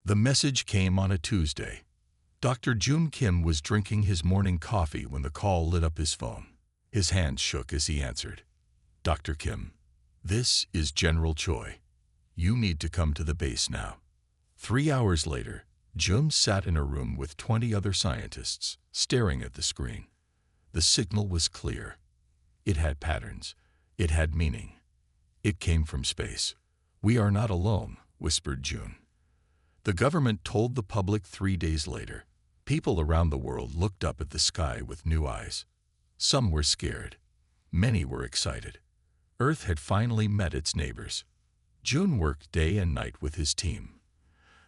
The message came on a Tuesday. Dr. Jun Kim was drinking his morning coffee when the call lit up his phone. His hands shook as he answered. Dr. Kim, this is General Choi. You need to come to the base now. 3 hours later, Jun sat in a room with 20 other scientists, staring at the screen. The signal was clear. It had patterns. It had meaning. It came from space. We are not alone, whispered Jun. The government told the public 3 days later. People around the world looked up at the sky with new eyes. Some were scared. Many were excited. Earth had finally met its neighbors. Jun worked day and night with his team.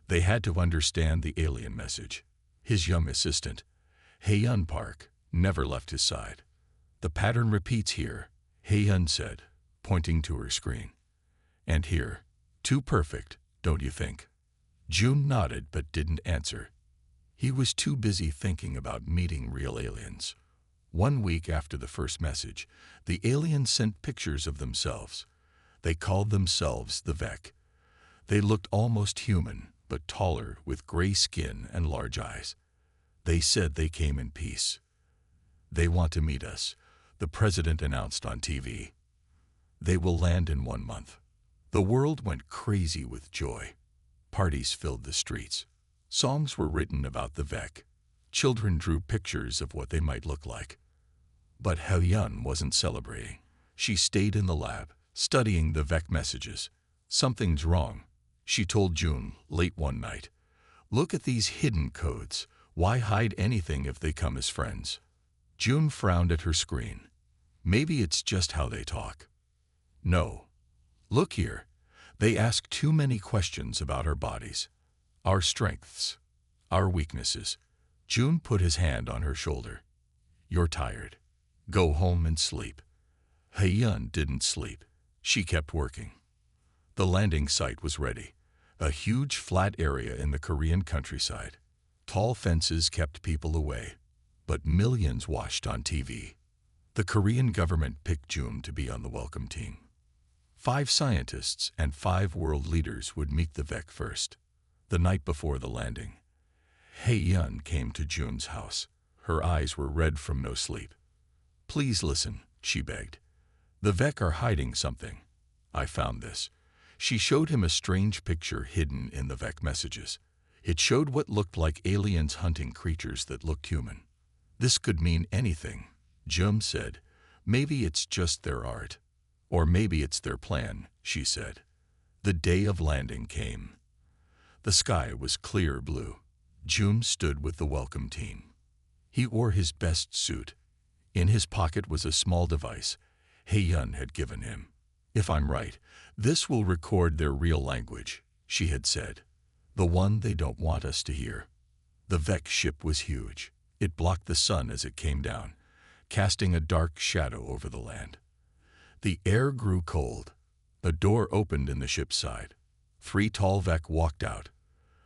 They had to understand the alien message. His young assistant, Hae-yun Park, never left his side. The pattern repeats here, Hae-yun said, pointing to her screen. And here, too perfect, don't you think? Jun nodded but didn't answer. He was too busy thinking about meeting real aliens. 1 week after the first message, the aliens sent pictures of themselves. They called themselves the Vec. They looked almost human, but taller, with gray skin and large eyes. They said they came in peace. They want to meet us, the president announced on TV. They will land in 1 month. The world went crazy with joy. Parties filled the streets. Songs were written about the Vec. Children drew pictures of what they might look like. But Hae-yun wasn't celebrating. She stayed in the lab, studying the Vec messages. Something's wrong, she told Jun late one night. Look at these hidden codes. Why hide anything if they come as friends? Jun frowned at her screen. Maybe it's just how they talk. No. Look here. They ask too many questions about our bodies, our strengths, our weaknesses. Jun put his hand on her shoulder. You're tired. Go home and sleep. Hae-yun didn't sleep. She kept working. The landing site was ready, a huge flat area in the Korean countryside. Tall fences kept people away, but millions watched on TV. The Korean government picked Jun to be on the welcome team. 5 scientists and 5 world leaders would meet the Vec first. The night before the landing, Hae-yun came to Jun's house. Her eyes were red from no sleep. Please listen, she begged. The Vec are hiding something. I found this. She showed him a strange picture hidden in the Vec messages. It showed what looked like aliens hunting creatures that looked human. This could mean anything, Jun said. Maybe it's just their art. Or maybe it's their plan, she said. The day of landing came. The sky was clear blue. Jun stood with the welcome team. He wore his best suit. In his pocket was a small device Hae-yun had given him. If I'm right, this will record their real language, she had said. The one they don't want us to hear. The Vec ship was huge. It blocked the sun as it came down, casting a dark shadow over the land. The air grew cold. A door opened in the ship's side. 3 tall Vec walked out.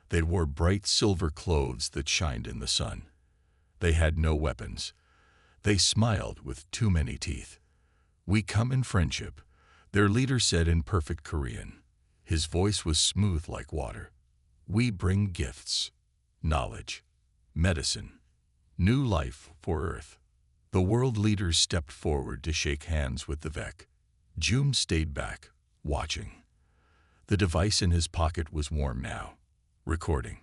They wore bright silver clothes that shined in the sun. They had no weapons. They smiled with too many teeth. We come in friendship, their leader said in perfect Korean. His voice was smooth like water. We bring gifts, knowledge, medicine, new life for Earth. The world leaders stepped forward to shake hands with the Vec. Jun stayed back, watching. The device in his pocket was warm now, recording.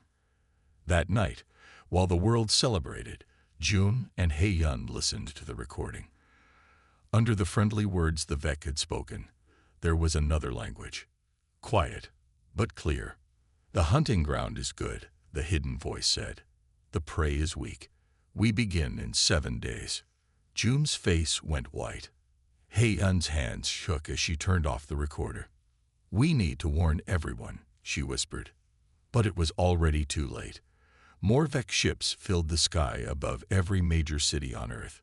That night, while the world celebrated, Jun and Hae-yun listened to the recording. Under the friendly words the Vec had spoken, there was another language. Quiet, but clear. The hunting ground is good, the hidden voice said. The prey is weak. We begin in 7 days. Jun's face went white. Hae-yun's hands shook as she turned off the recorder. We need to warn everyone, she whispered. But it was already too late. More Vec ships filled the sky above every major city on Earth.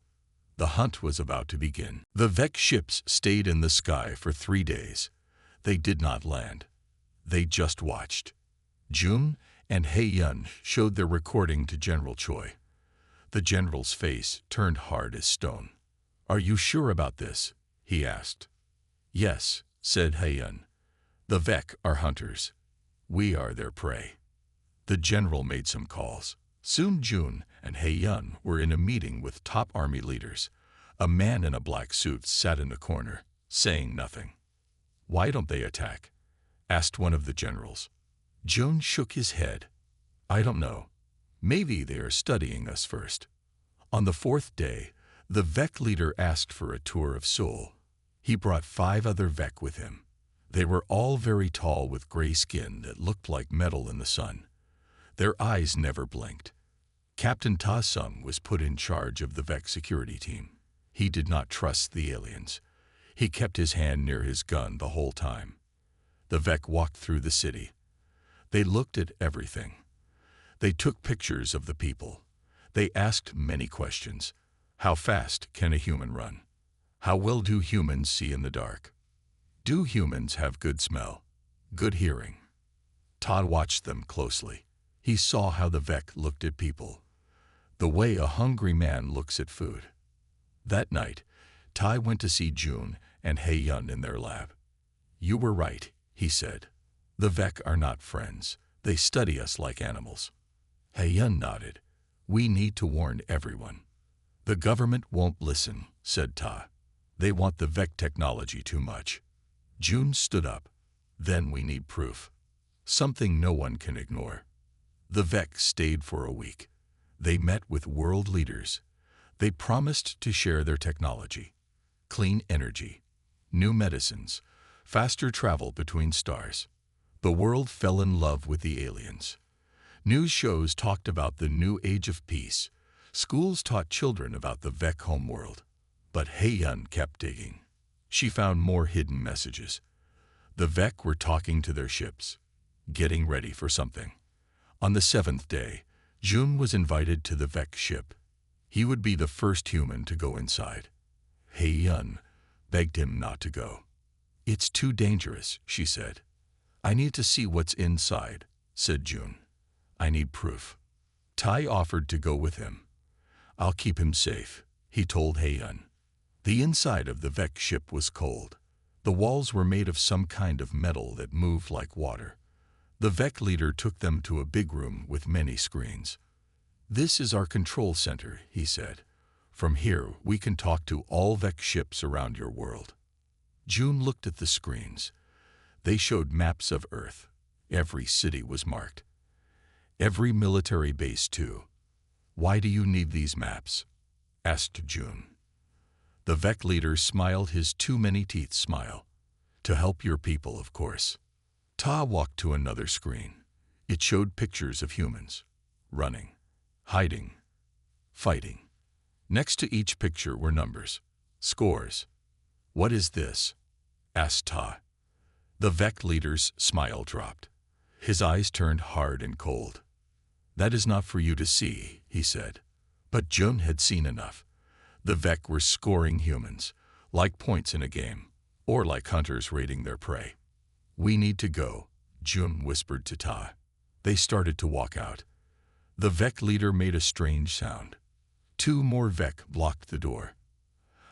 The hunt was about to begin. The Vec ships stayed in the sky for 3 days. They did not land. They just watched. Jun and Hae-yun showed their recording to General Choi. The general's face turned hard as stone. Are you sure about this? He asked. Yes, said Hae-yun. The Vec are hunters. We are their prey. The general made some calls. Soon June and Hei-yun were in a meeting with top army leaders. A man in a black suit sat in a corner, saying nothing. "Why don't they attack?" asked one of the generals. June shook his head. "I don't know. Maybe they are studying us first." On the fourth day, the Vec leader asked for a tour of Seoul. He brought 5 other Vec with him. They were all very tall with gray skin that looked like metal in the sun. Their eyes never blinked. Captain Ta Sung was put in charge of the Vec security team. He did not trust the aliens. He kept his hand near his gun the whole time. The Vec walked through the city. They looked at everything. They took pictures of the people. They asked many questions. How fast can a human run? How well do humans see in the dark? Do humans have good smell? Good hearing? Todd watched them closely. He saw how the Vec looked at people, the way a hungry man looks at food. That night, Tai went to see June and Hei-yun in their lab. "You were right," he said. "The Vec are not friends. They study us like animals." Hei-yun nodded. "We need to warn everyone." "The government won't listen," said Ta. "They want the Vec technology too much." June stood up. "Then we need proof. Something no one can ignore." The Vec stayed for a week. They met with world leaders. They promised to share their technology. Clean energy, new medicines, faster travel between stars. The world fell in love with the aliens. News shows talked about the new age of peace. Schools taught children about the Vec homeworld. But Hei-yun kept digging. She found more hidden messages. The Vec were talking to their ships, getting ready for something. On the 7th day, June was invited to the Vec ship. He would be the first human to go inside. Hei-yun begged him not to go. "It's too dangerous," she said. "I need to see what's inside," said June. "I need proof." Tai offered to go with him. "I'll keep him safe," he told Hei-yun. The inside of the Vec ship was cold. The walls were made of some kind of metal that moved like water. The Vec leader took them to a big room with many screens. "This is our control center," he said. "From here, we can talk to all Vec ships around your world." June looked at the screens. They showed maps of Earth. Every city was marked. Every military base, too. "Why do you need these maps?" asked June. The Vec leader smiled his too-many-teeth smile. "To help your people, of course." Ta walked to another screen. It showed pictures of humans, running, hiding, fighting. Next to each picture were numbers, scores. "What is this?" asked Ta. The Vec leader's smile dropped. His eyes turned hard and cold. "That is not for you to see," he said. But June had seen enough. The Vec were scoring humans, like points in a game, or like hunters raiding their prey. "We need to go," June whispered to Ta. They started to walk out. The Vec leader made a strange sound. 2 more Vec blocked the door.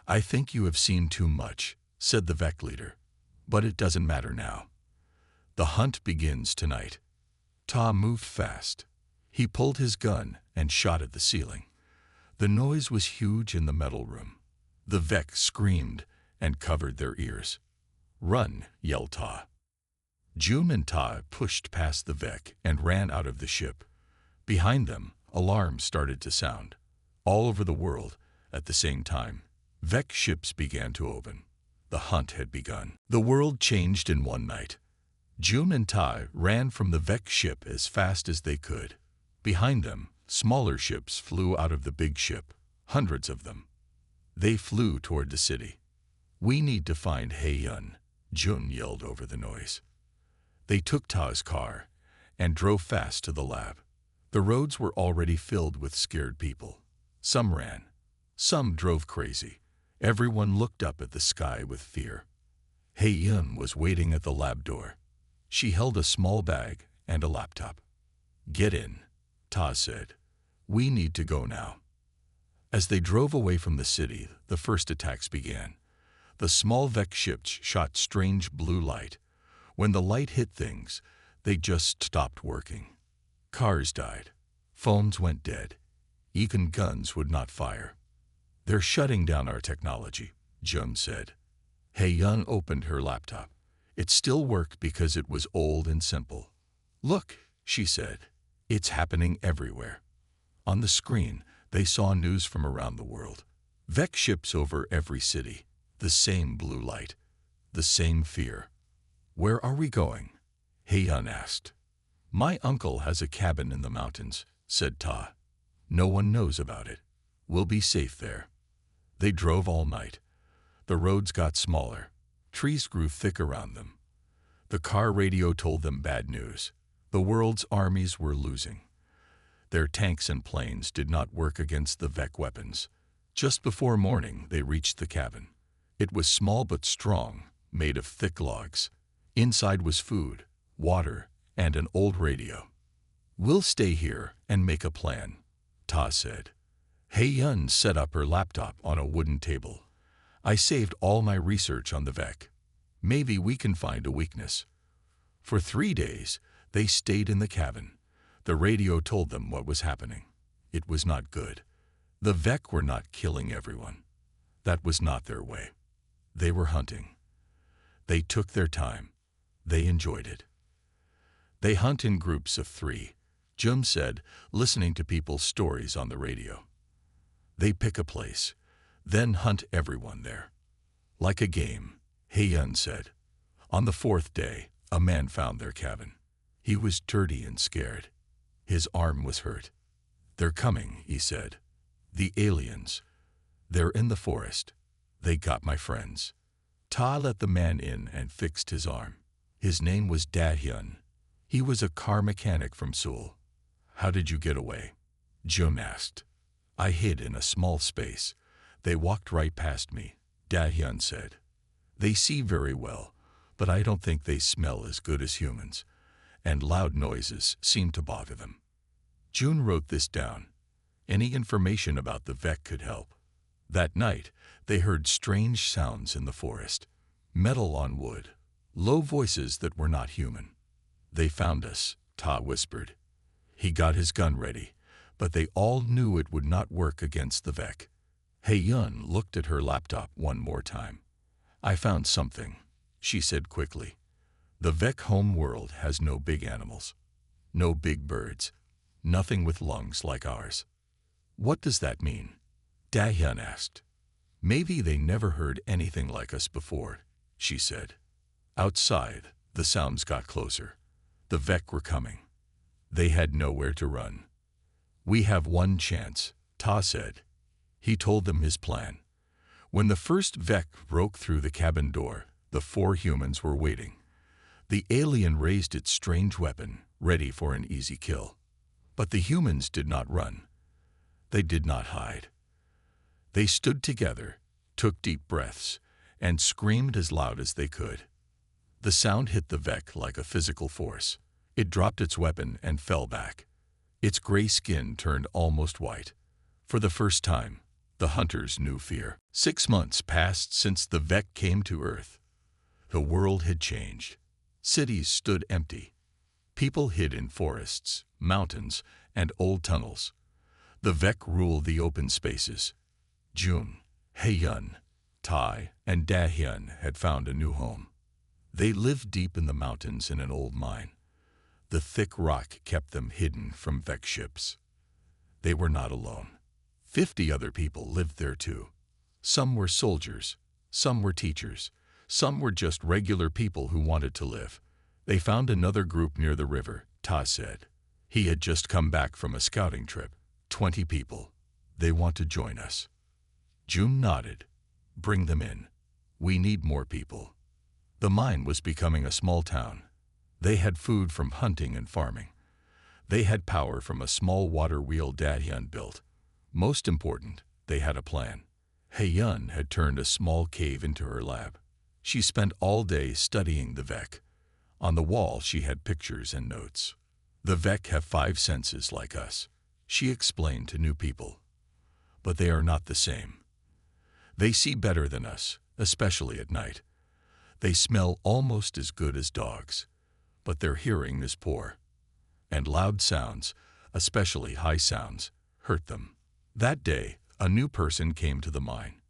"I think you have seen too much," said the Vec leader. "But it doesn't matter now. The hunt begins tonight." Ta moved fast. He pulled his gun and shot at the ceiling. The noise was huge in the metal room. The Vec screamed and covered their ears. "Run," yelled Ta. June and Ta pushed past the Vec and ran out of the ship. Behind them, alarms started to sound. All over the world, at the same time, Vec ships began to open. The hunt had begun. The world changed in one night. June and Ta ran from the Vec ship as fast as they could. Behind them, smaller ships flew out of the big ship, hundreds of them. They flew toward the city. "We need to find Hei-yun," June yelled over the noise. They took Ta's car and drove fast to the lab. The roads were already filled with scared people. Some ran. Some drove crazy. Everyone looked up at the sky with fear. Hei-yun was waiting at the lab door. She held a small bag and a laptop. "Get in," Ta said. "We need to go now." As they drove away from the city, the first attacks began. The small Vec ships shot strange blue light. When the light hit things, they just stopped working. Cars died. Phones went dead. Even guns would not fire. They're shutting down our technology, Jum said. Hei-yun opened her laptop. It still worked because it was old and simple. Look, she said. It's happening everywhere. On the screen, they saw news from around the world. Vec ships over every city. The same blue light. The same fear. Where are we going? Hei-yun asked. My uncle has a cabin in the mountains, said Ta. No one knows about it. We'll be safe there. They drove all night. The roads got smaller. Trees grew thick around them. The car radio told them bad news. The world's armies were losing. Their tanks and planes did not work against the Vec weapons. Just before morning, they reached the cabin. It was small but strong, made of thick logs. Inside was food, water, and an old radio. We'll stay here and make a plan, Ta said. Hei-yun set up her laptop on a wooden table. I saved all my research on the Vec. Maybe we can find a weakness. For 3 days, they stayed in the cabin. The radio told them what was happening. It was not good. The Vec were not killing everyone. That was not their way. They were hunting. They took their time. They enjoyed it. They hunt in groups of 3, Jum said, listening to people's stories on the radio. They pick a place, then hunt everyone there. Like a game, Hei-yun said. On the 4th day, a man found their cabin. He was dirty and scared. His arm was hurt. They're coming, he said. The aliens. They're in the forest. They got my friends. Ta let the man in and fixed his arm. His name was Da-hyun. He was a car mechanic from Seoul. How did you get away? Jum asked. I hid in a small space. They walked right past me, Da-hyun said. They see very well, but I don't think they smell as good as humans, and loud noises seem to bother them. June wrote this down. Any information about the Vec could help. That night, they heard strange sounds in the forest. Metal on wood. Low voices that were not human. They found us, Ta whispered. He got his gun ready, but they all knew it would not work against the Vec. Hei-yun looked at her laptop one more time. I found something, she said quickly. The Vec home world has no big animals. No big birds. Nothing with lungs like ours. What does that mean? Da-hyun asked. Maybe they never heard anything like us before, she said. Outside, the sounds got closer. The Vec were coming. They had nowhere to run. We have one chance, Ta said. He told them his plan. When the first Vec broke through the cabin door, the 4 humans were waiting. The alien raised its strange weapon, ready for an easy kill. But the humans did not run. They did not hide. They stood together, took deep breaths, and screamed as loud as they could. The sound hit the Vec like a physical force. It dropped its weapon and fell back. Its gray skin turned almost white. For the first time, the hunters knew fear. 6 months passed since the Vec came to Earth. The world had changed. Cities stood empty. People hid in forests, mountains, and old tunnels. The Vec ruled the open spaces. June, Hei-yun, Tai, and Da-hyun had found a new home. They lived deep in the mountains in an old mine. The thick rock kept them hidden from Vec ships. They were not alone. 50 other people lived there too. Some were soldiers, some were teachers, some were just regular people who wanted to live. They found another group near the river, Ta said. He had just come back from a scouting trip. 20 people. They want to join us. June nodded. Bring them in. We need more people. The mine was becoming a small town. They had food from hunting and farming. They had power from a small water wheel Da-hyun built. Most important, they had a plan. Hei-yun had turned a small cave into her lab. She spent all day studying the Vec. On the wall she had pictures and notes. The Vec have 5 senses like us, she explained to new people. But they are not the same. They see better than us, especially at night. They smell almost as good as dogs, but their hearing is poor. and loud sounds, especially high sounds, hurt them. That day, a new person came to the mine.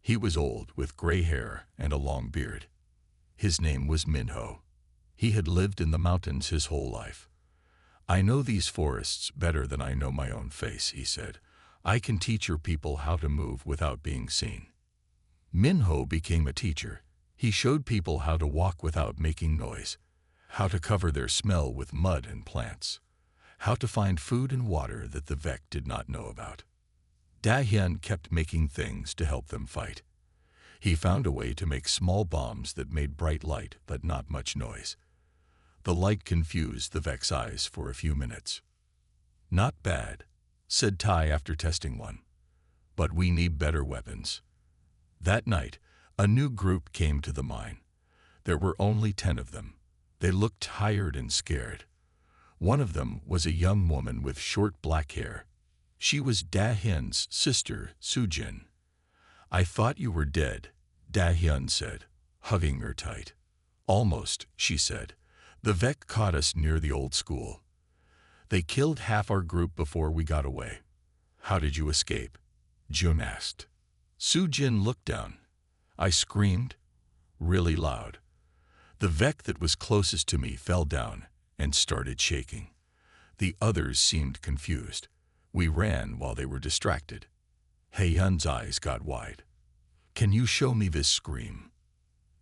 He was old, with gray hair and a long beard. His name was Minho. He had lived in the mountains his whole life. "I know these forests better than I know my own face," he said. "I can teach your people how to move without being seen." Minho became a teacher. He showed people how to walk without making noise, how to cover their smell with mud and plants, how to find food and water that the Vec did not know about. Dahyun kept making things to help them fight. He found a way to make small bombs that made bright light but not much noise. The light confused the Vec's eyes for a few minutes. "Not bad," said Tai after testing one. "But we need better weapons." That night, a new group came to the mine. There were only 10 of them. They looked tired and scared. One of them was a young woman with short black hair. She was Dahyun's sister, Sujin. "I thought you were dead," Dahyun said, hugging her tight. "Almost," she said. "The Vec caught us near the old school. They killed half our group before we got away." "How did you escape?" Jun asked. Sujin looked down. "I screamed really loud. The Vec that was closest to me fell down and started shaking. The others seemed confused. We ran while they were distracted." Haehyun's eyes got wide. "Can you show me this scream?"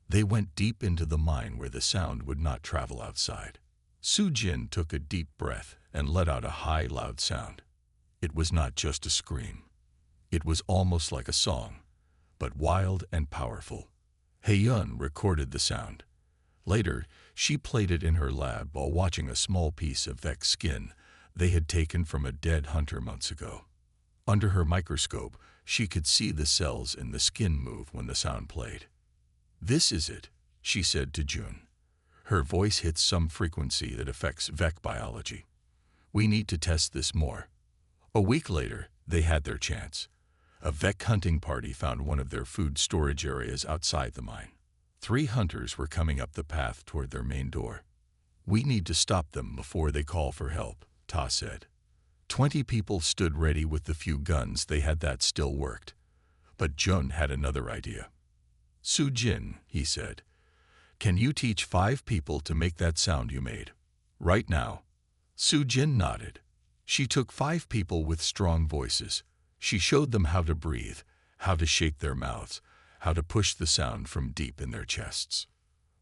They went deep into the mine where the sound would not travel outside. Sujin took a deep breath and let out a high, loud sound. It was not just a scream. It was almost like a song, but wild and powerful. Haehyun recorded the sound. Later, she played it in her lab while watching a small piece of Vec skin they had taken from a dead hunter months ago. Under her microscope, she could see the cells in the skin move when the sound played. "This is it," she said to Jun. Her voice hits some frequency that affects Vec biology. "We need to test this more." A week later, they had their chance. A Vec hunting party found one of their food storage areas outside the mine. 3 hunters were coming up the path toward their main door. "We need to stop them before they call for help," Ta said. 20 people stood ready with the few guns they had that still worked. But Jun had another idea. "Sujin," he said, "can you teach 5 people to make that sound you made? Right now?" Sujin nodded. She took 5 people with strong voices. She showed them how to breathe, how to shake their mouths, how to push the sound from deep in their chests.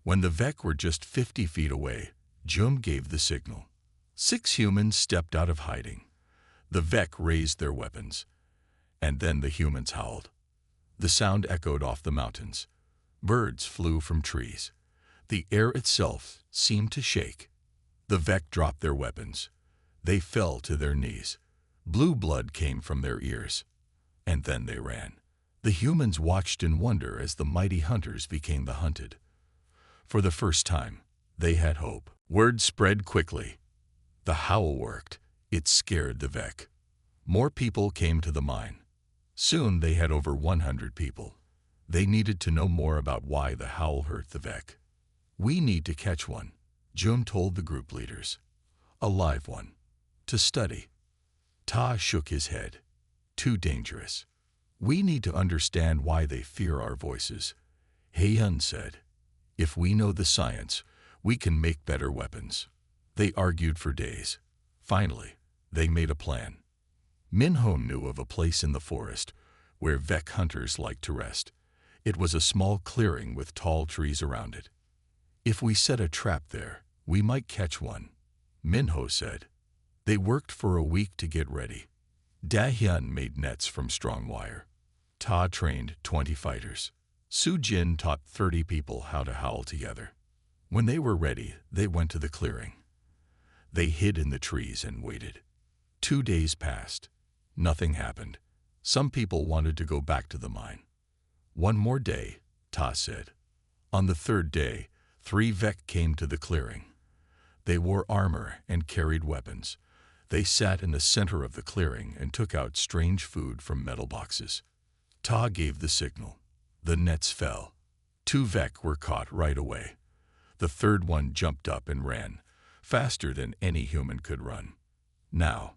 When the Vec were just 50 feet away, Jun gave the signal. 6 humans stepped out of hiding. The Vec raised their weapons, and then the humans howled. The sound echoed off the mountains. Birds flew from trees. The air itself seemed to shake. The Vec dropped their weapons. They fell to their knees. Blue blood came from their ears. And then they ran. The humans watched in wonder as the mighty hunters became the hunted. For the first time, they had hope. Word spread quickly. The howl worked. It scared the Vec. More people came to the mine. Soon they had over 100 people. They needed to know more about why the howl hurt the Vec. "We need to catch one," Jun told the group leaders. "A live one. To study." Ta shook his head. "Too dangerous. We need to understand why they fear our voices." Haehyun said, "If we know the science, we can make better weapons." They argued for days. Finally, they made a plan. Minho knew of a place in the forest where Vec hunters liked to rest. It was a small clearing with tall trees around it. "If we set a trap there, we might catch one," Minho said. They worked for a week to get ready. Dahyun made nets from strong wire. Ta trained 20 fighters. Sujin taught 30 people how to howl together. When they were ready, they went to the clearing. They hid in the trees and waited. 2 days passed. Nothing happened. Some people wanted to go back to the mine. "One more day," Ta said. On the 3rd day, 3 Vec came to the clearing. They wore armor and carried weapons. They sat in the center of the clearing and took out strange food from metal boxes. Ta gave the signal. The nets fell. 2 Vec were caught right away. The 3rd one jumped up and ran. faster than any human could run. Now,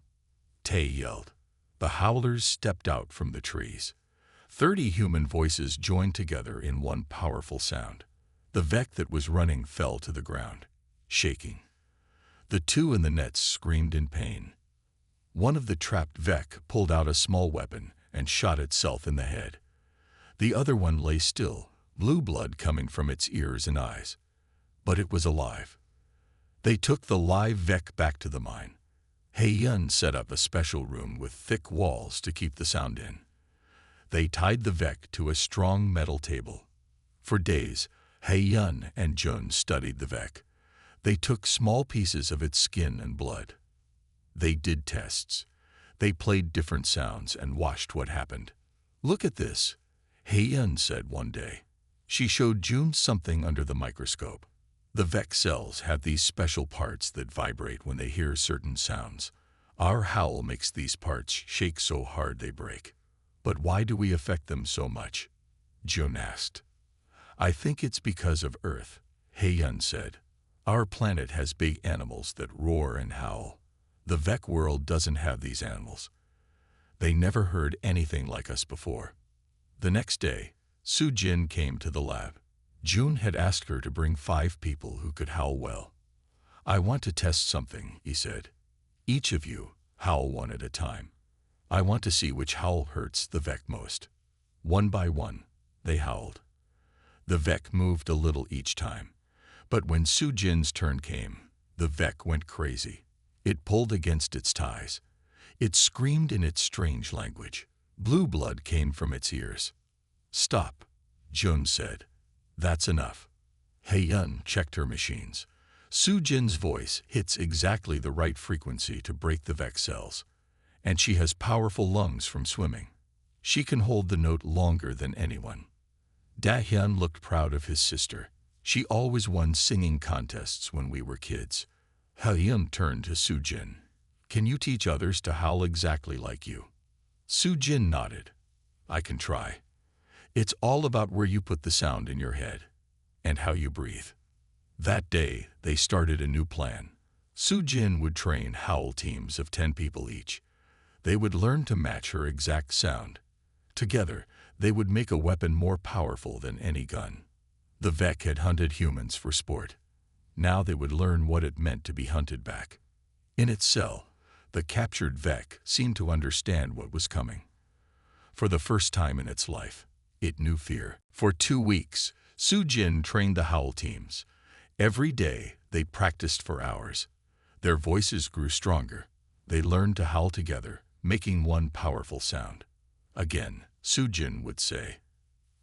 Tay yelled. The howlers stepped out from the trees. 30 human voices joined together in one powerful sound. The Vek that was running fell to the ground, shaking. The two in the nets screamed in pain. One of the trapped Vek pulled out a small weapon and shot itself in the head. The other one lay still, blue blood coming from its ears and eyes. But it was alive. They took the live Vek back to the mine. Yun set up a special room with thick walls to keep the sound in. They tied the Vek to a strong metal table. For days, Yun and Jun studied the Vek. They took small pieces of its skin and blood. They did tests. They played different sounds and watched what happened. "Look at this," Yun said one day. She showed Jun something under the microscope. The Vek cells have these special parts that vibrate when they hear certain sounds. Our Howl makes these parts shake so hard they break. But why do we affect them so much? Jun asked. I think it's because of Earth, Yun said. Our planet has big animals that roar and howl. The Vek world doesn't have these animals. They never heard anything like us before. The next day, Su-jin came to the lab. Jun had asked her to bring 5 people who could howl well. I want to test something, he said. Each of you, howl one at a time. I want to see which howl hurts the Vek most. One by one, they howled. The Vek moved a little each time. But when Su-jin's turn came, the Vek went crazy. It pulled against its ties. It screamed in its strange language. Blue blood came from its ears. Stop, Jun said. That's enough. Yun checked her machines. Su-jin's voice hits exactly the right frequency to break the Vek cells. And she has powerful lungs from swimming. She can hold the note longer than anyone. Da-hyun looked proud of his sister. She always won singing contests when we were kids. Ha-yun turned to Su-jin. Can you teach others to howl exactly like you? Su-jin nodded. I can try. It's all about where you put the sound in your head and how you breathe. That day, they started a new plan. Su-jin would train howl teams of 10 people each. They would learn to match her exact sound. Together, they would make a weapon more powerful than any gun. The Vek had hunted humans for sport. Now they would learn what it meant to be hunted back. In its cell, the captured Vek seemed to understand what was coming. For the first time in its life, it knew fear. For 2 weeks, Su-jin trained the howl teams. Every day, they practiced for hours. Their voices grew stronger. They learned to howl together, making one powerful sound. Again, Su-jin would say,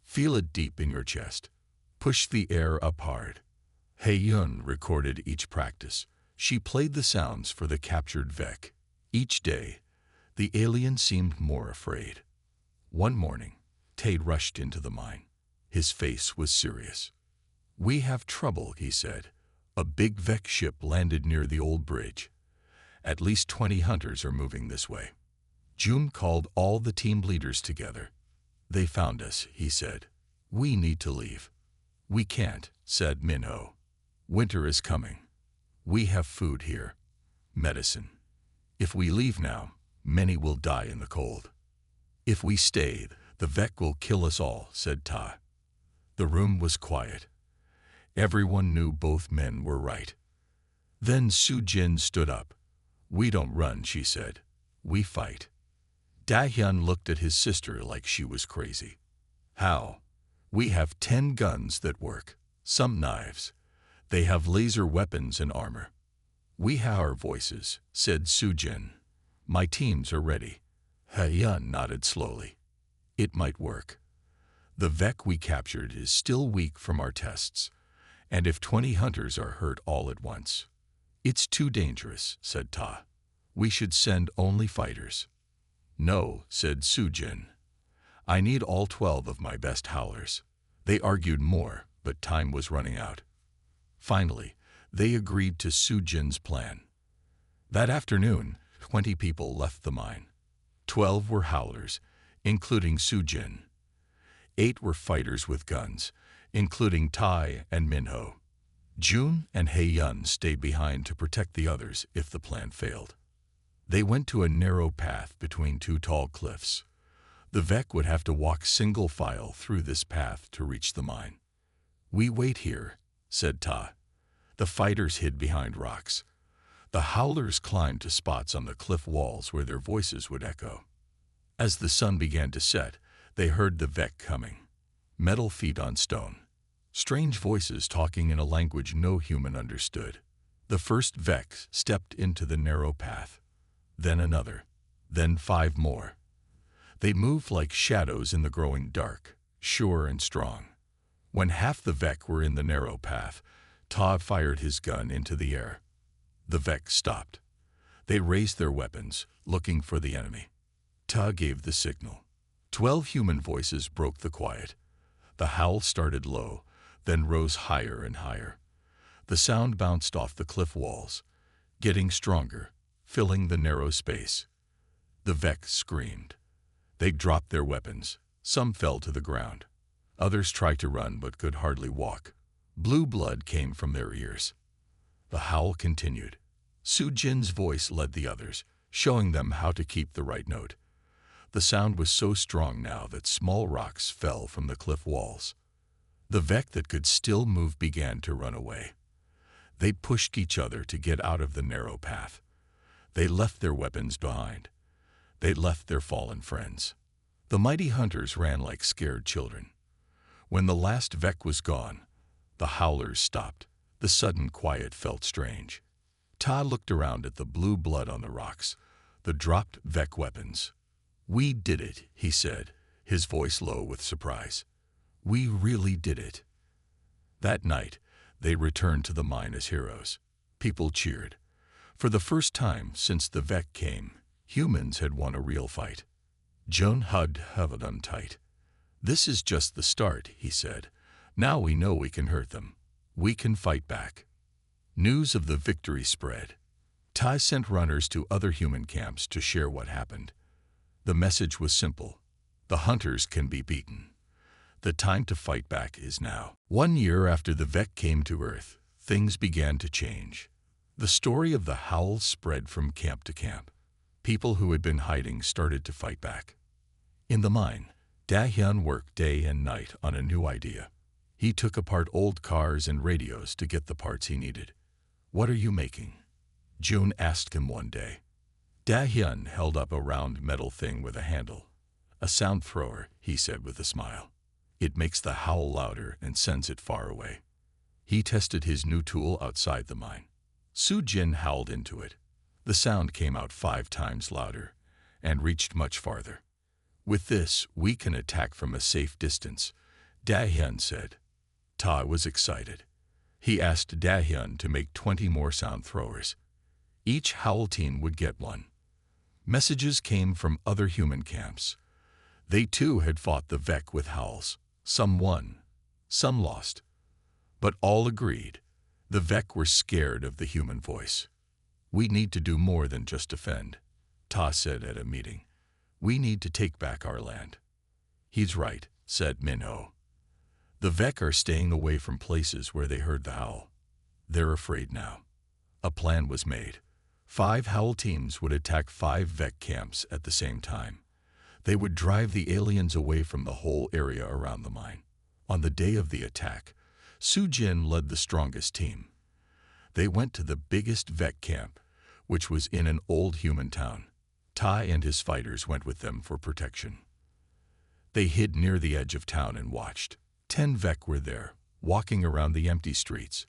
feel it deep in your chest. Push the air up hard. Yun recorded each practice. She played the sounds for the captured Vek. Each day, the alien seemed more afraid. One morning, Tay rushed into the mine. His face was serious. We have trouble, he said. A big Vek ship landed near the old bridge. At least 20 hunters are moving this way. Jun called all the team leaders together. They found us, he said. We need to leave. We can't, said Minho. Winter is coming. We have food here. Medicine. If we leave now, many will die in the cold. If we stay, the Vek will kill us all, said Ta. The room was quiet. Everyone knew both men were right. Then Su-jin stood up. We don't run, she said. We fight. Da-hyun looked at his sister like she was crazy. How? We have 10 guns that work, some knives. They have laser weapons and armor. We have our voices, said Su-jin. My teams are ready. Yun nodded slowly. It might work. The Vek we captured is still weak from our tests, and if 20 hunters are hurt all at once, it's too dangerous, said Ta. We should send only fighters. No, said Su-jin. I need all 12 of my best howlers. They argued more, but time was running out. Finally, they agreed to Su-jin's plan. That afternoon, 20 people left the mine. 12 were howlers, including Su-jin. 8 were fighters with guns, including Tai and Minho. June and Hei-yun stayed behind to protect the others if the plan failed. They went to a narrow path between two tall cliffs. The Vec would have to walk single file through this path to reach the mine. "We wait here," said Ta. The fighters hid behind rocks. The howlers climbed to spots on the cliff walls where their voices would echo. As the sun began to set, they heard the Vec coming. Metal feet on stone. Strange voices talking in a language no human understood. The first Vec stepped into the narrow path. Then another. Then 5 more. They moved like shadows in the growing dark, sure and strong. When half the Vec were in the narrow path, Ta fired his gun into the air. The Vec stopped. They raised their weapons, looking for the enemy. Ta gave the signal. 12 human voices broke the quiet. The howl started low, then rose higher and higher. The sound bounced off the cliff walls, getting stronger, filling the narrow space. The Vec screamed. They dropped their weapons. Some fell to the ground. Others tried to run but could hardly walk. Blue blood came from their ears. The howl continued. Soo-jin's voice led the others, showing them how to keep the right note. The sound was so strong now that small rocks fell from the cliff walls. The Vec that could still move began to run away. They pushed each other to get out of the narrow path. They left their weapons behind. They left their fallen friends. The mighty hunters ran like scared children. When the last Vec was gone, the howlers stopped. The sudden quiet felt strange. Ta looked around at the blue blood on the rocks, the dropped Vec weapons. "We did it," he said, his voice low with surprise. "We really did it." That night, they returned to the mine as heroes. People cheered. For the first time since the Vec came, humans had won a real fight. Jun hugged Heaven tight. "This is just the start," he said. "Now we know we can hurt them. We can fight back." News of the victory spread. Tai sent runners to other human camps to share what happened. The message was simple. The hunters can be beaten. The time to fight back is now. 1 year after the Vec came to Earth, things began to change. The story of the Howl spread from camp to camp. People who had been hiding started to fight back. In the mine, Da-hyun worked day and night on a new idea. He took apart old cars and radios to get the parts he needed. "What are you making?" June asked him one day. Da-hyun held up a round metal thing with a handle. "A sound thrower," he said with a smile. "It makes the howl louder and sends it far away." He tested his new tool outside the mine. Soo-jin howled into it. The sound came out 5 times louder and reached much farther. "With this, we can attack from a safe distance," Da-hyun said. Ta was excited. He asked Da-hyun to make 20 more sound throwers. Each howl team would get one. Messages came from other human camps. They too had fought the Vec with howls. Some won, some lost. But all agreed, the Vec were scared of the human voice. "We need to do more than just defend," Ta said at a meeting. "We need to take back our land." "He's right," said Min-ho. "The Vec are staying away from places where they heard the howl. They're afraid now." A plan was made. 5 howl teams would attack 5 Vec camps at the same time. They would drive the aliens away from the whole area around the mine. On the day of the attack, Soo-jin led the strongest team. They went to the biggest Vec camp, which was in an old human town. Tai and his fighters went with them for protection. They hid near the edge of town and watched. 10 Vec were there, walking around the empty streets.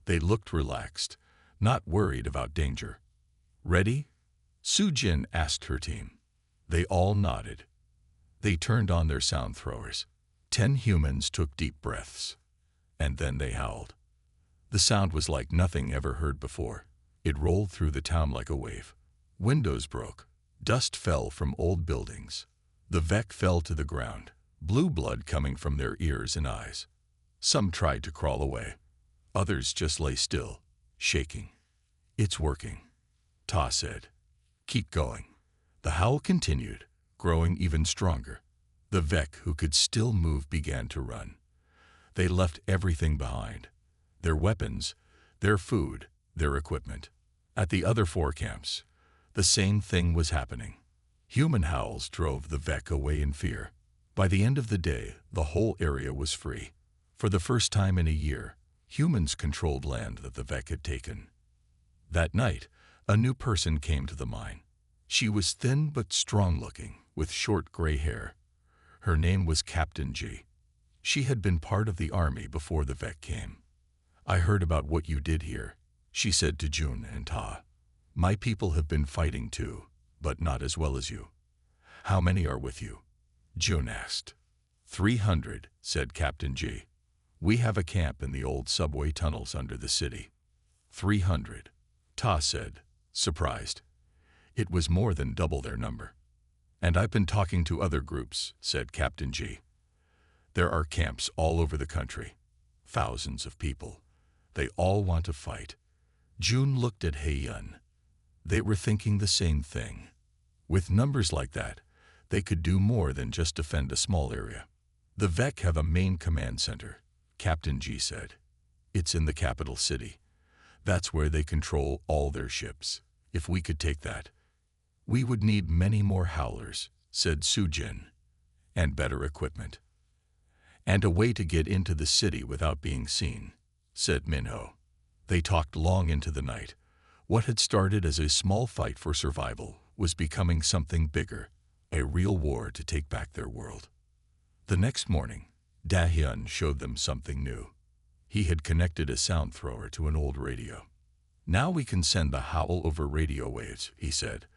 They looked relaxed, not worried about danger. "Ready?" Soo-jin asked her team. They all nodded. They turned on their sound throwers. 10 humans took deep breaths. And then they howled. The sound was like nothing ever heard before. It rolled through the town like a wave. Windows broke. Dust fell from old buildings. The Vec fell to the ground, blue blood coming from their ears and eyes. Some tried to crawl away. Others just lay still, shaking. "It's working," Ta said. "Keep going." The howl continued, growing even stronger. The Vec who could still move began to run. They left everything behind. their weapons, their food, their equipment. At the other 4 camps, the same thing was happening. Human howls drove the Vek away in fear. By the end of the day, the whole area was free. For the first time in a year, humans controlled land that the Vek had taken. That night, a new person came to the mine. She was thin but strong-looking, with short gray hair. Her name was Captain G. She had been part of the army before the Vek came. "I heard about what you did here," she said to June and Ta. "My people have been fighting too, but not as well as you." "How many are with you?" June asked. 300, said Captain G. "We have a camp in the old subway tunnels under the city." 300, Ta said, surprised. It was more than double their number. "And I've been talking to other groups," said Captain G. "There are camps all over the country. Thousands of people. They all want to fight." June looked at Hei-yun. They were thinking the same thing. With numbers like that, they could do more than just defend a small area. "The Vek have a main command center," Captain G said. "It's in the capital city. That's where they control all their ships. If we could take that, we would need many more howlers," said Sujin, "and better equipment." "And a way to get into the city without being seen," said Minho. They talked long into the night. What had started as a small fight for survival was becoming something bigger, a real war to take back their world. The next morning, Da-hyun showed them something new. He had connected a sound thrower to an old radio. "Now we can send the howl over radio waves," he said.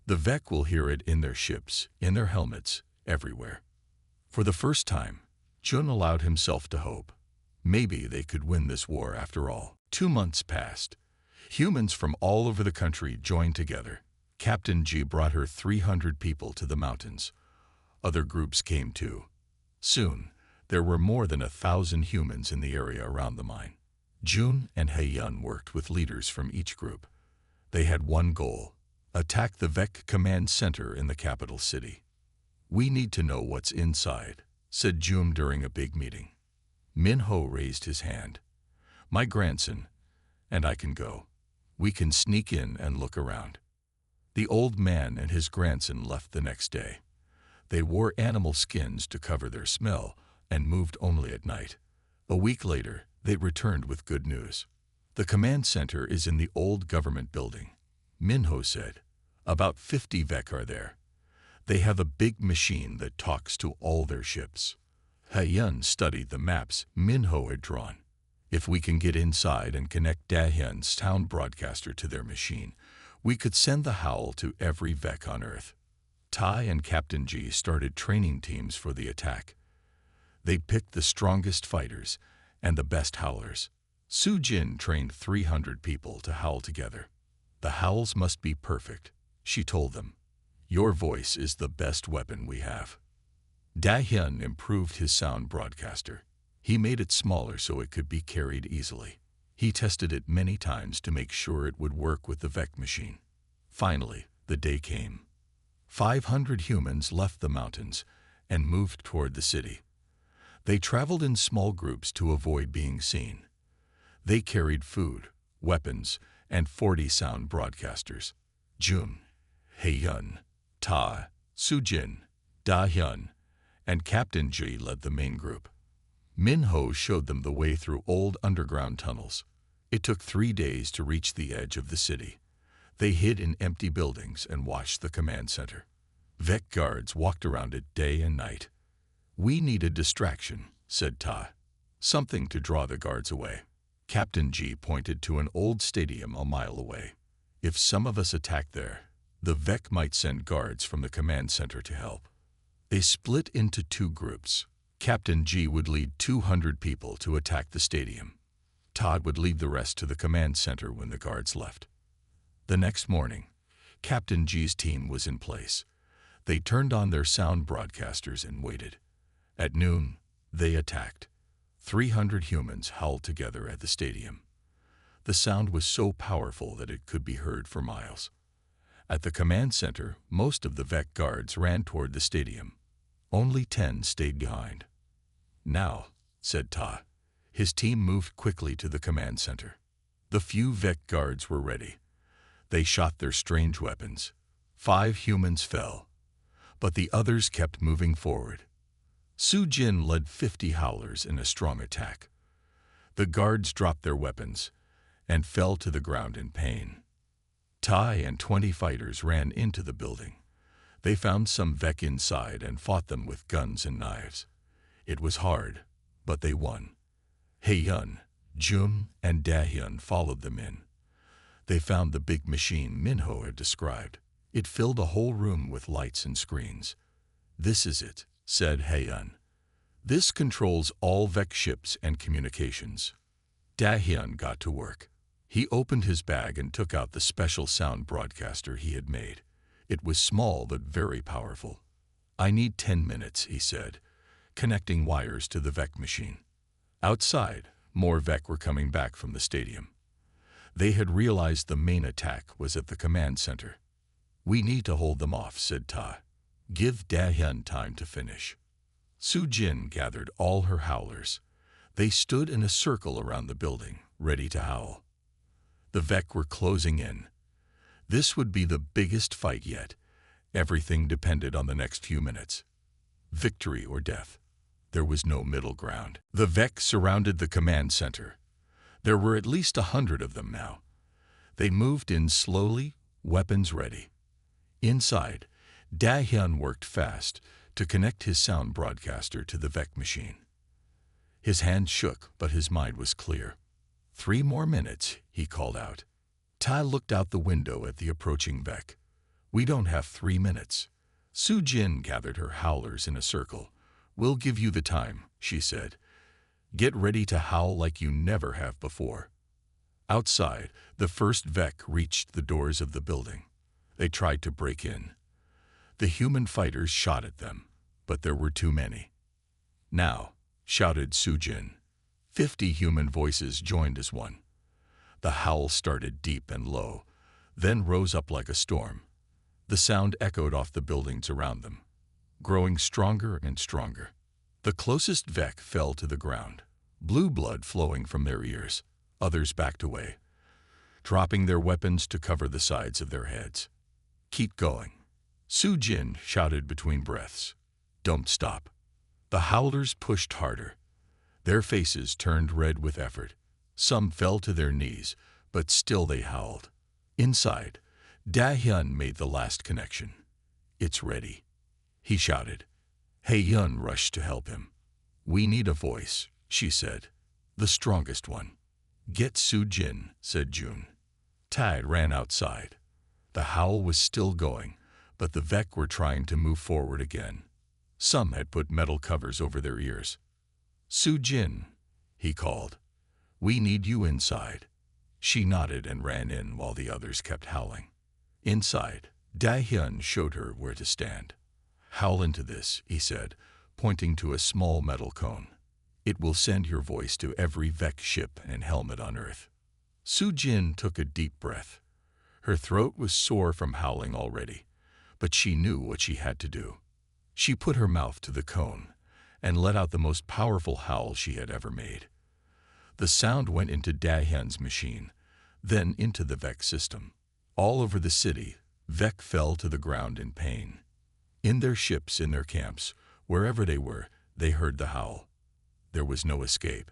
"The Vek will hear it in their ships, in their helmets, everywhere." For the first time, Jun allowed himself to hope. Maybe they could win this war after all. 2 months passed. Humans from all over the country joined together. Captain G brought her 300 people to the mountains. Other groups came too. Soon, there were more than 1,000 humans in the area around the mine. Jun and Hei-yun worked with leaders from each group. They had one goal: attack the Vek command center in the capital city. "We need to know what's inside," said Jun during a big meeting. Minho raised his hand. "My grandson, and I can go. We can sneak in and look around." The old man and his grandson left the next day. They wore animal skins to cover their smell and moved only at night. A week later, they returned with good news. "The command center is in the old government building," Minho said. "About 50 Vek are there. They have a big machine that talks to all their ships." Hei-yun studied the maps Minho had drawn. "If we can get inside and connect Da-hyun's sound broadcaster to their machine, we could send the howl to every Vek on Earth." Tai and Captain G started training teams for the attack. They picked the strongest fighters and the best howlers. Sujin trained 300 people to howl together. "The howls must be perfect," she told them. "Your voice is the best weapon we have." Da-hyun improved his sound broadcaster. He made it smaller so it could be carried easily. He tested it many times to make sure it would work with the Vek machine. Finally, the day came. 500 humans left the mountains and moved toward the city. They traveled in small groups to avoid being seen. They carried food, weapons, and 40 sound broadcasters. Jun, Hei-yun, Ta, Sujin, Da-hyun, and Captain G led the main group. Minho showed them the way through old underground tunnels. It took 3 days to reach the edge of the city. They hid in empty buildings and watched the command center. Vek guards walked around it day and night. "We need a distraction," said Ta. "Something to draw the guards away." Captain G pointed to an old stadium a mile away. "If some of us attack there, the Vek might send guards from the command center to help." They split into 2 groups. Captain G would lead 200 people to attack the stadium. Todd would lead the rest to the command center when the guards left. The next morning, Captain G's team was in place. They turned on their sound broadcasters and waited. At noon, they attacked. 300 humans howled together at the stadium. The sound was so powerful that it could be heard for miles. At the command center, most of the Vek guards ran toward the stadium. Only 10 stayed behind. "Now," said Ta. His team moved quickly to the command center. The few Vec guards were ready. They shot their strange weapons. 5 humans fell, but the others kept moving forward. Su Jin led 50 howlers in a strong attack. The guards dropped their weapons and fell to the ground in pain. Tai and 20 fighters ran into the building. They found some Vec inside and fought them with guns and knives. It was hard, but they won. Hae-yun, Jun, and Da-hyun followed them in. They found the big machine Minho had described. It filled a whole room with lights and screens. "This is it," said Hae-yun. "This controls all Vec ships and communications." Da-hyun got to work. He opened his bag and took out the special sound broadcaster he had made. It was small but very powerful. "I need 10 minutes," he said, connecting wires to the Vec machine. Outside, more Vec were coming back from the stadium. They had realized the main attack was at the command center. "We need to hold them off," said Ta. "Give Da-hyun time to finish." Su Jin gathered all her howlers. They stood in a circle around the building, ready to howl. The Vec were closing in. This would be the biggest fight yet. Everything depended on the next few minutes. Victory or death. There was no middle ground. The Vec surrounded the command center. There were at least 100 of them now. They moved in slowly, weapons ready. Inside, Da-hyun worked fast to connect his sound broadcaster to the Vec machine. His hands shook, but his mind was clear. 3 more minutes, he called out. Tai looked out the window at the approaching Vec. "We don't have 3 minutes." Su Jin gathered her howlers in a circle. "We'll give you the time," she said. "Get ready to howl like you never have before." Outside, the first Vec reached the doors of the building. They tried to break in. The human fighters shot at them, but there were too many. "Now," shouted Su Jin. 50 human voices joined as one. The howl started deep and low, then rose up like a storm. The sound echoed off the buildings around them, growing stronger and stronger. The closest Vec fell to the ground, blue blood flowing from their ears. Others backed away, dropping their weapons to cover the sides of their heads. "Keep going," Su Jin shouted between breaths. "Don't stop." The howlers pushed harder. Their faces turned red with effort. Some fell to their knees, but still they howled. Inside, Da-hyun made the last connection. "It's ready," he shouted. Hae-yun rushed to help him. "We need a voice," she said. "The strongest one." "Get Su Jin," said Jun. Tai ran outside. The howl was still going, but the Vec were trying to move forward again. Some had put metal covers over their ears. "Su Jin," he called. "We need you inside." She nodded and ran in while the others kept howling. Inside, Da-hyun showed her where to stand. "Howl into this," he said, pointing to a small metal cone. "It will send your voice to every Vec ship and helmet on Earth." Su Jin took a deep breath. Her throat was sore from howling already, but she knew what she had to do. She put her mouth to the cone and let out the most powerful howl she had ever made. The sound went into Da-hyun's machine, then into the Vec system. All over the city, Vec fell to the ground in pain. In their ships, in their camps, wherever they were, they heard the howl. There was no escape.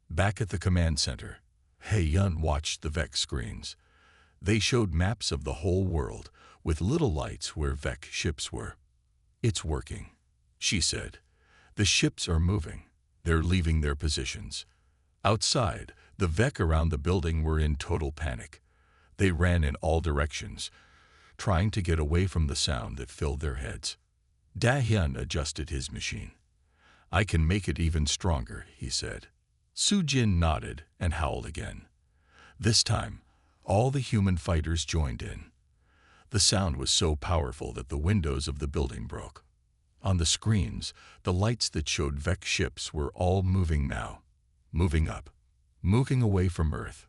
Back at the command center, Hae-yun watched the Vec screens. They showed maps of the whole world, with little lights where Vec ships were. "It's working," she said. "The ships are moving. They're leaving their positions." Outside, the Vec around the building were in total panic. They ran in all directions, trying to get away from the sound that filled their heads. Da-hyun adjusted his machine. "I can make it even stronger," he said. Su Jin nodded and howled again. This time, all the human fighters joined in. The sound was so powerful that the windows of the building broke. On the screens, the lights that showed Vec ships were all moving now, moving up, moving away from Earth.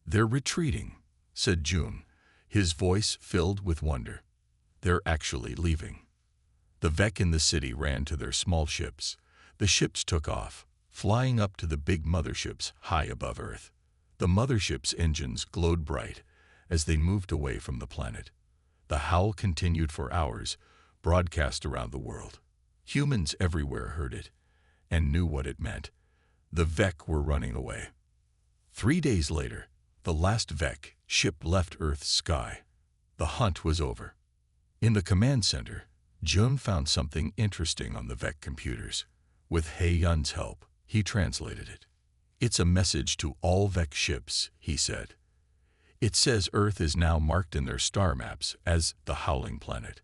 "They're retreating," said Jun, his voice filled with wonder. "They're actually leaving." The Vec in the city ran to their small ships. The ships took off, flying up to the big motherships high above Earth. The mothership's engines glowed bright as they moved away from the planet. The howl continued for hours, broadcast around the world. Humans everywhere heard it and knew what it meant. The Vek were running away. 3 days later, the last Vek ship left Earth's sky. The hunt was over. In the command center, Jun found something interesting on the Vek computers. With He-Yun's help, he translated it. "It's a message to all Vek ships," he said. "It says Earth is now marked in their star maps as the Howling Planet,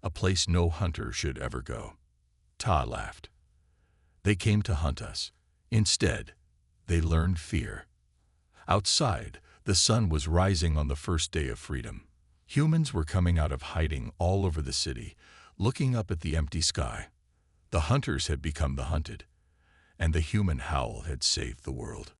a place no hunter should ever go." Ta laughed. "They came to hunt us. Instead, they learned fear." Outside, the sun was rising on the first day of freedom. Humans were coming out of hiding all over the city, looking up at the empty sky. The hunters had become the hunted, and the human howl had saved the world.